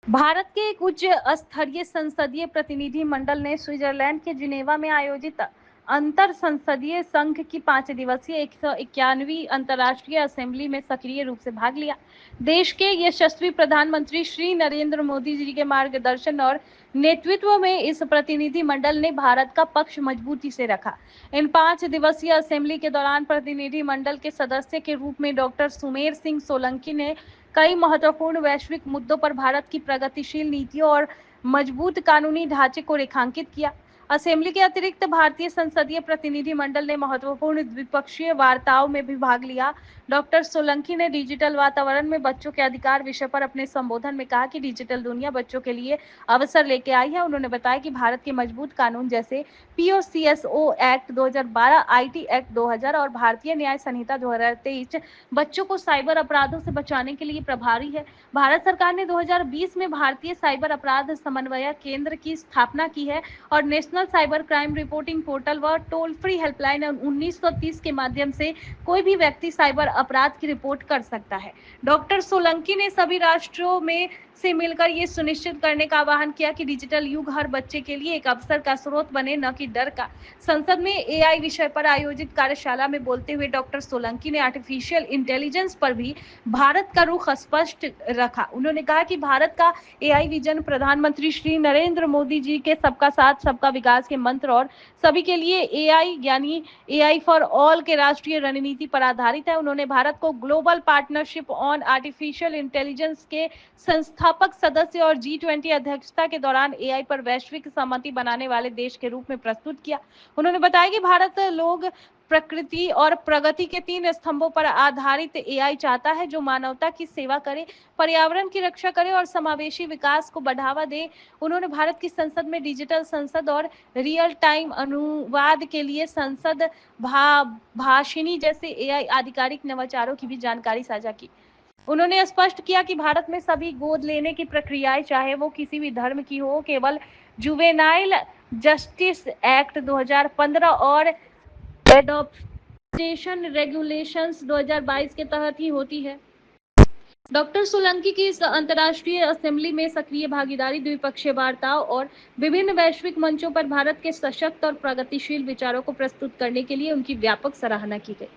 भारत के एक उच्च स्तरीय संसदीय प्रतिनिधि मंडल ने स्विट्जरलैंड के जिनेवा में आयोजित अंतर संसदीय संघ की 5 दिवसीय 191वीं अंतर्राष्ट्रीय असेंबली में सक्रिय रूप से भाग लिया। देश के यशस्वी प्रधानमंत्री श्री नरेंद्र मोदी जी के मार्गदर्शन और नेतृत्व में इस प्रतिनिधि मंडल ने भारत का पक्ष मजबूती से रखा। इन 5 दिवसीय असेंबली के दौरान प्रतिनिधि मंडल के सदस्य के रूप में डॉक्टर सुमेर सिंह सोलंकी ने कई महत्वपूर्ण वैश्विक मुद्दों पर भारत की प्रगतिशील नीतियों और मजबूत कानूनी ढांचे को रेखांकित किया। असेंबली के अतिरिक्त भारतीय संसदीय प्रतिनिधि मंडल ने महत्वपूर्ण द्विपक्षीय वार्ताओं में भी भाग लिया। डॉक्टर सोलंकी ने डिजिटल वातावरण में बच्चों के अधिकार विषय पर अपने संबोधन में कहा कि डिजिटल दुनिया बच्चों के लिए अवसर लेके आई है। उन्होंने बताया कि भारत के मजबूत कानून जैसे पीओसीएसओ एक्ट 2012, आईटी एक्ट 2000 और भारतीय न्याय संहिता 2023 बच्चों को साइबर अपराधों से बचाने के लिए प्रभारी है। भारत सरकार ने 2020 में भारतीय साइबर अपराध समन्वय केंद्र की स्थापना की है और national cyber crime reporting portal व टोल फ्री हेल्पलाइन 1930 के माध्यम से कोई भी व्यक्ति साइबर अपराध की रिपोर्ट कर सकता है। डॉक्टर सोलंकी ने सभी राष्ट्रों में से मिलकर ये सुनिश्चित करने का आह्वान किया कि डिजिटल युग हर बच्चे के लिए एक अवसर का स्रोत बने, न कि डर का। संसद में एआई विषय पर आयोजित कार्यशाला में बोलते हुए डॉक्टर सोलंकी ने आर्टिफिशियल इंटेलिजेंस पर भी भारत का रुख स्पष्ट रखा। उन्होंने कहा कि भारत का एआई विजन प्रधानमंत्री श्री नरेंद्र मोदी जी के सबका साथ सबका विकास के मंत्र और सभी के लिए एआई यानी एआई फॉर ऑल के राष्ट्रीय रणनीति पर आधारित है। उन्होंने भारत को global partnership on artificial intelligence के संस्थापक सदस्य और G20 अध्यक्षता के दौरान एआई पर वैश्विक सहमति बनाने वाले देश के रूप में प्रस्तुत किया। उन्होंने बताया कि भारत लोग प्रकृति और प्रगति के 3 स्तंभों पर आधारित एआई चाहता है, जो मानवता की सेवा करे, पर्यावरण की रक्षा करे और समावेशी विकास को बढ़ावा दे। उन्होंने भारत की संसद में डिजिटल संसद और रियल टाइम अनुवाद के लिए संसद भाषिणी जैसे एआई आधिकारिक नवाचारों की भी जानकारी साझा की। उन्होंने स्पष्ट किया कि भारत में सभी गोद लेने की प्रक्रियाएं, चाहे वो किसी भी धर्म की हो, केवल जुवेनाइल जस्टिस एक्ट 2015 और एडॉप्टेशन रेगुलेशंस 2022 के तहत ही होती है। डॉक्टर सोलंकी की इस अंतर्राष्ट्रीय असेंबली में सक्रिय भागीदारी, द्विपक्षीय वार्ताओं और विभिन्न वैश्विक मंचों पर भारत के सशक्त और प्रगतिशील विचारों को प्रस्तुत करने के लिए उनकी व्यापक सराहना की गई।